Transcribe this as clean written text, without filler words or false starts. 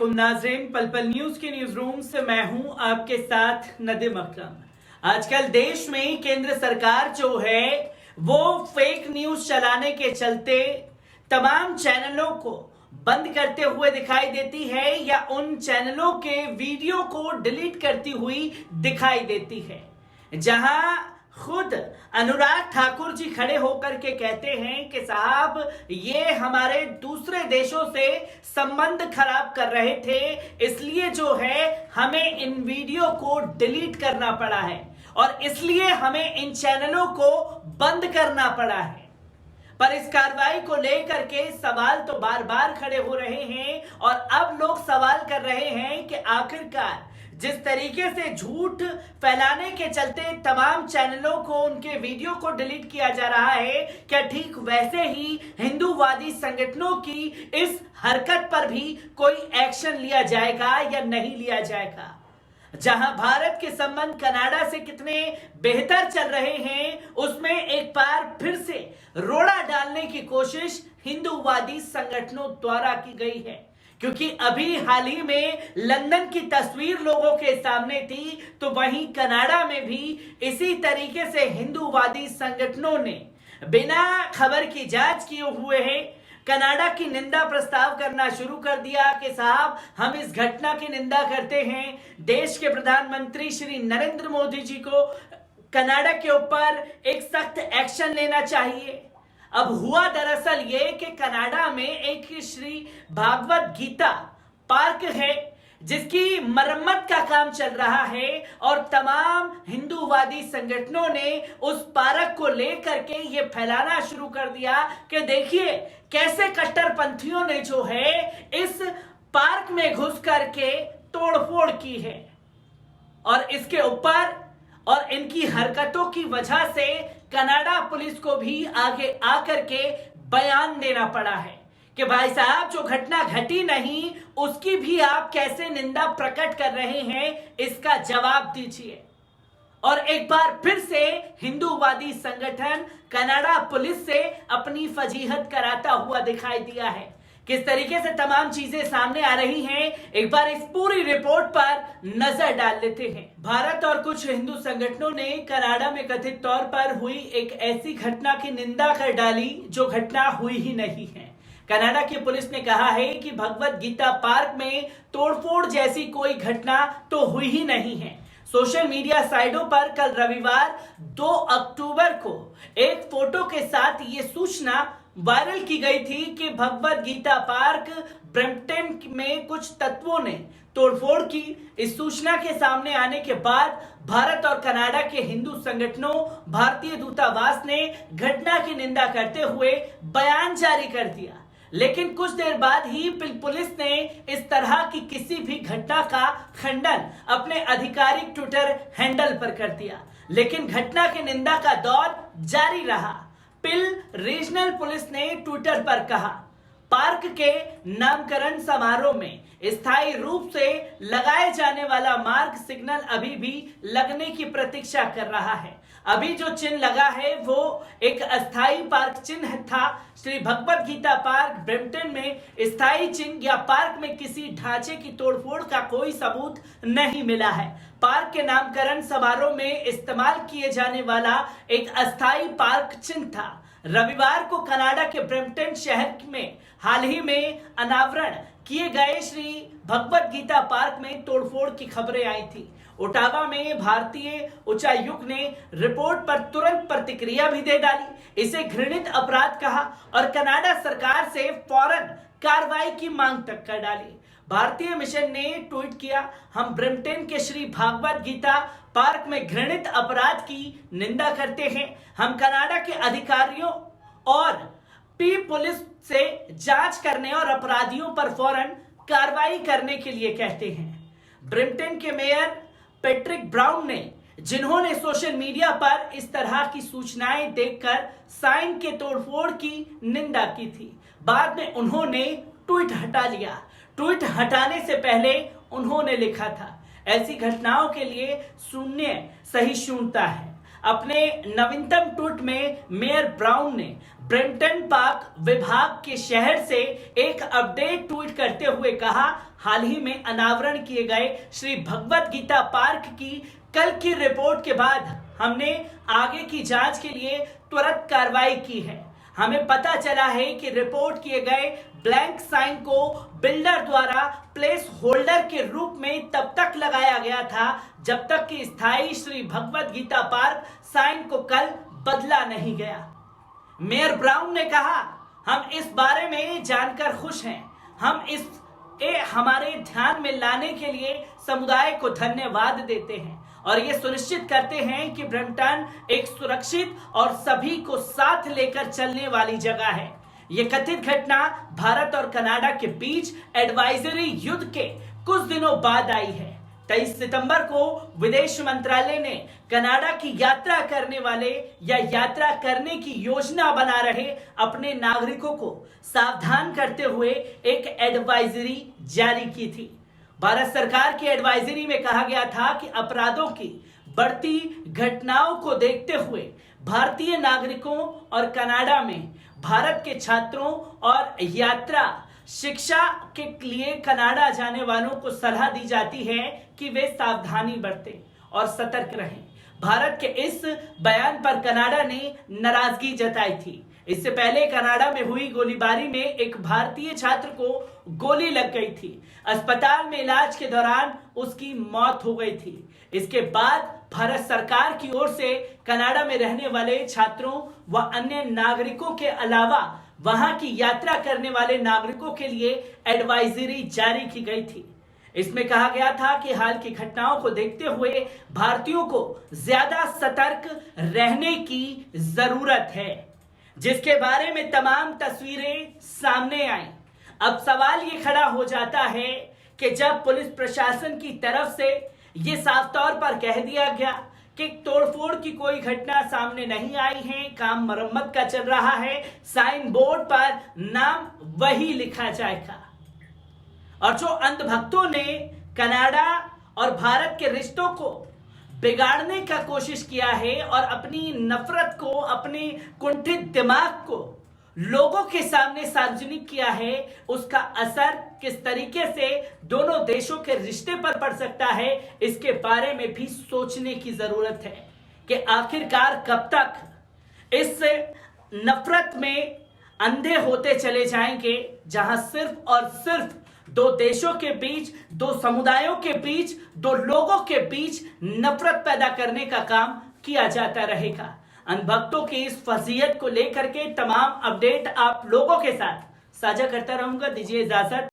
वालेकुम नाज़रीन, पल पल न्यूज के न्यूज रूम से मैं हूं आपके साथ नदीम अकरम। आजकल देश में केंद्र सरकार जो है वो फेक न्यूज चलाने के चलते तमाम चैनलों को बंद करते हुए दिखाई देती है या उन चैनलों के वीडियो को डिलीट करती हुई दिखाई देती है, जहां खुद अनुराग ठाकुर जी खड़े होकर के कहते हैं कि साहब ये हमारे दूसरे देशों से संबंध खराब कर रहे थे, इसलिए जो है हमें इन वीडियो को डिलीट करना पड़ा है और इसलिए हमें इन चैनलों को बंद करना पड़ा है। पर इस कार्रवाई को लेकर के सवाल तो बार बार खड़े हो रहे हैं और अब लोग सवाल कर रहे हैं कि आखिरकार जिस तरीके से झूठ फैलाने के चलते तमाम चैनलों को उनके वीडियो को डिलीट किया जा रहा है, क्या ठीक वैसे ही हिंदूवादी संगठनों की इस हरकत पर भी कोई एक्शन लिया जाएगा या नहीं लिया जाएगा? जहां भारत के संबंध कनाडा से कितने बेहतर चल रहे हैं, उसमें एक बार फिर से रोड़ा डालने की कोशिश हिंदूवादी संगठनों द्वारा की गई है। क्योंकि अभी हाल ही में लंदन की तस्वीर लोगों के सामने थी, तो वहीं कनाडा में भी इसी तरीके से हिंदूवादी संगठनों ने बिना खबर की जांच किए हुए हैं कनाडा की निंदा प्रस्ताव करना शुरू कर दिया कि साहब हम इस घटना की निंदा करते हैं, देश के प्रधानमंत्री श्री नरेंद्र मोदी जी को कनाडा के ऊपर एक सख्त एक्शन लेना चाहिए। अब हुआ दरअसल ये कि कनाडा में एक श्री भागवत गीता पार्क है जिसकी मरम्मत का काम चल रहा है और तमाम हिंदूवादी संगठनों ने उस पार्क को लेकर के ये फैलाना शुरू कर दिया कि देखिए कैसे कट्टरपंथियों ने जो है इस पार्क में घुस करके तोड़फोड़ की है और इसके ऊपर और इनकी हरकतों की वजह से कनाडा पुलिस को भी आगे आकर के बयान देना पड़ा है कि भाई साहब जो घटना घटी नहीं उसकी भी आप कैसे निंदा प्रकट कर रहे हैं, इसका जवाब दीजिए। और एक बार फिर से हिंदूवादी संगठन कनाडा पुलिस से अपनी फजीहत कराता हुआ दिखाई दिया है। किस तरीके से तमाम चीजें सामने आ रही हैं, एक बार इस पूरी रिपोर्ट पर नजर डाल लेते हैं। भारत और कुछ हिंदू संगठनों ने कनाडा में कथित तौर पर हुई एक ऐसी घटना की निंदा कर डाली जो घटना हुई ही नहीं है। कनाडा की पुलिस ने कहा है कि भगवत गीता पार्क में तोड़फोड़ जैसी कोई घटना तो हुई ही नहीं है। सोशल मीडिया साइटों पर कल रविवार 2 अक्टूबर को एक फोटो के साथ ये सूचना वायरल की गई थी कि भगवत गीता पार्क ब्रैम्पटन में कुछ तत्वों ने तोड़फोड़ की। इस सूचना के सामने आने के बाद भारत और कनाडा के हिंदू संगठनों भारतीय दूतावास ने घटना की निंदा करते हुए बयान जारी कर दिया, लेकिन कुछ देर बाद ही पुलिस ने इस तरह की किसी भी घटना का खंडन अपने आधिकारिक ट्विटर हैंडल पर कर दिया। लेकिन घटना की निंदा का दौर जारी रहा। पिल रीजनल पुलिस ने ट्विटर पर कहा, पार्क के नामकरण समारोह में स्थायी रूप से लगाए जाने वाला मार्ग सिग्नल अभी भी लगने की प्रतीक्षा कर रहा है। अभी जो चिन्ह लगा है वो एक अस्थायी पार्क चिन्ह था। श्री भगवत गीता पार्क ब्रैम्पटन में स्थायी चिन्ह या पार्क में किसी ढांचे की तोड़फोड़ का कोई सबूत नहीं मिला है। पार्क के नामकरण समारोह में इस्तेमाल किए जाने वाला एक अस्थायी पार्क चिन्ह था। रविवार को कनाडा के ब्रैम्पटन शहर में हाल ही में अनावरण किए गए श्री भगवत गीता पार्क में तोड़फोड़ की खबरें आई थी। ओटावा में भारतीय उच्चायुक्त ने रिपोर्ट पर तुरंत प्रतिक्रिया भी दे डाली, इसे घृणित अपराध कहा और कनाडा सरकार से फौरन कार्रवाई की मांग तक कर डाली। भारतीय मिशन ने ट्वीट किया, हम ब्रैम्पटन के श्री भागवत गीता पार्क में घृणित अपराध की निंदा करते हैं। हम कनाडा के अधिकारियों और पुलिस से जांच करने और अपराधियों पर फौरन कार्रवाई करने के लिए कहते हैं। ब्रैम्पटन के मेयर पैट्रिक ब्राउन ने, जिन्होंने सोशल मीडिया पर इस तरह की सूचनाएं देखकर साइन के तोड़फोड़ की निंदा की थी, बाद में उन्होंने ट्वीट हटा लिया। ट्वीट हटाने से पहले उन्होंने लिखा था, ऐसी घटनाओं के लिए शून्य सहिष्णुता है। अपने नवीनतम ट्वीट में मेयर ब्राउन ने ब्रैम्पटन पार्क विभाग के शहर से एक अपडेट ट्वीट करते हुए कहा, हाल ही में अनावरण किए गए श्री भगवत गीता पार्क की कल की रिपोर्ट के बाद हमने आगे की जांच के लिए त्वरित कार्रवाई की है। हमें पता चला है कि रिपोर्ट किए गए ब्लैंक साइन को बिल्डर द्वारा प्लेस होल्डर के रूप में तब तक लगाया गया था जब तक कि स्थायी श्री भगवत गीता पार्क साइन को कल बदला नहीं गया। मेयर ब्राउन ने कहा, हम इस बारे में जानकर खुश हैं। हम हमारे ध्यान में लाने के लिए समुदाय को धन्यवाद देते हैं और ये सुनिश्चित करते हैं कि ब्रैम्पटन एक सुरक्षित और सभी को साथ लेकर चलने वाली जगह है। ये कथित घटना भारत और कनाडा के बीच एडवाइजरी युद्ध के कुछ दिनों बाद आई है। 23 सितंबर को विदेश मंत्रालय ने कनाडा की यात्रा करने वाले या यात्रा करने की योजना बना रहे अपने नागरिकों को सावधान करते हुए एक एडवाइजरी जारी की थी। भारत सरकार की एडवाइजरी में कहा गया था कि अपराधों की बढ़ती घटनाओं को देखते हुए भारतीय नागरिकों और कनाडा में भारत के छात्रों और यात्रा शिक्षा के लिए कनाडा जाने वालों को सलाह दी जाती है कि वे सावधानी बरतें और सतर्क रहें। भारत के इस बयान पर कनाडा ने नाराजगी जताई थी। इससे पहले कनाडा में हुई गोलीबारी में एक भारतीय छात्र को गोली लग गई थी। अस्पताल में इलाज के दौरान उसकी मौत हो गई थी। इसके बाद भारत सरकार की ओर से कनाडा में रहने वाले छात्रों व अन्य नागरिकों के अलावा वहां की यात्रा करने वाले नागरिकों के लिए एडवाइजरी जारी की गई थी। इसमें कहा गया था कि हाल की घटनाओं को देखते हुए भारतीयों को ज्यादा सतर्क रहने की जरूरत है, जिसके बारे में तमाम तस्वीरें सामने आई। अब सवाल ये खड़ा हो जाता है कि जब पुलिस प्रशासन की तरफ से ये साफ तौर पर कह दिया गया कि तोड़फोड़ की कोई घटना सामने नहीं आई है, काम मरम्मत का चल रहा है, साइन बोर्ड पर नाम वही लिखा जाएगा, और जो अंधभक्तों ने कनाडा और भारत के रिश्तों को बिगाड़ने का कोशिश किया है और अपनी नफरत को, अपने कुंठित दिमाग को लोगों के सामने सार्वजनिक किया है, उसका असर किस तरीके से दोनों देशों के रिश्ते पर पड़ सकता है, इसके बारे में भी सोचने की जरूरत है कि आखिरकार कब तक इस नफरत में अंधे होते चले जाएंगे, जहां सिर्फ और सिर्फ दो देशों के बीच, दो समुदायों के बीच, दो लोगों के बीच नफरत पैदा करने का काम किया जाता रहेगा। अनभक्तों की इस फजीयत को लेकर के तमाम अपडेट आप लोगों के साथ साझा करता रहूंगा। दीजिए इजाजत।